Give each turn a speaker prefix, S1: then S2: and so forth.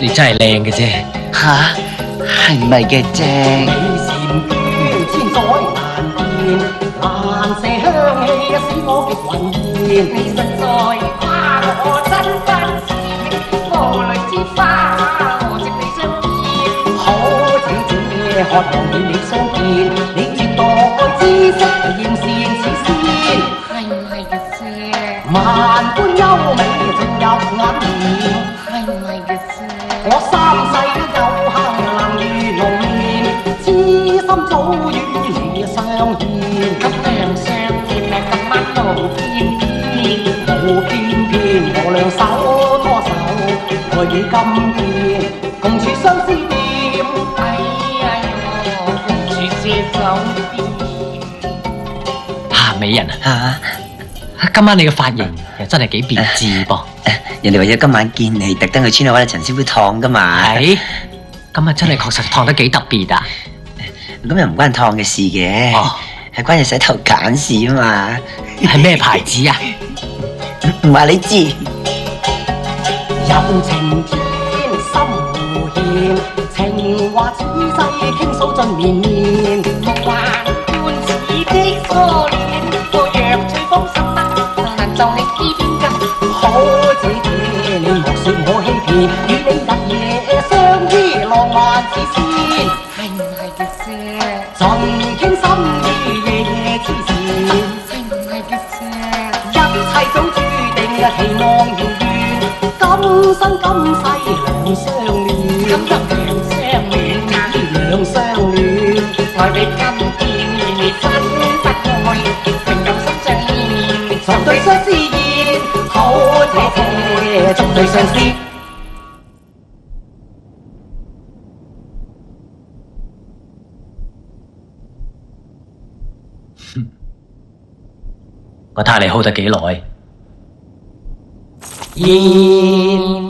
S1: 你真係靚嘅啫。
S2: 吓，係咪嘅啫？
S3: 美善娟千載難見，蘭麝香氣使我極魂燃。你實在誇我真真切，無淚之花我值你相見。好姐姐渴望與你相見，你絕代知識艷羨似仙。係唔係嘅啫？萬般優美進入眼簾，係唔係嘅啫？我三世有幸能遇濃眠，痴心早與你相見。咁樣相見啊，今晚無偏偏，無偏偏我兩手拖手，愛與今天共處相思店。哎呀，共處這酒店。
S1: 美人啊！
S2: 吓，
S1: 今晚你嘅髮型又真係幾別致噃。
S2: 人哋為咗今晚見你，特登去村度揾陳師傅燙噶嘛。
S1: 係，今日真係確實燙得幾特別啊！
S2: 咁又唔關燙嘅事嘅，係關你洗頭揀事啊嘛。
S1: 係咩牌子啊？
S2: 唔話你知。
S3: 柔情天，心無限，情話此世傾訴盡綿綿。夢幻般似的初戀，個若隨風心燈，難就你依邊間。好姐姐，你莫說我欺騙，與你日夜相依，浪漫似仙。係唔係嘅啫？盡傾心意，夜夜痴纏。係唔係嘅啫？一切早注定，期望遙遠，今生今世兩相戀。今得兩相戀，兩相戀，愛比今天你分不開，情感心相牽，昨對相思燕，好姐姐，昨對相思。
S1: 我睇下你 hold 得幾耐。
S3: 燕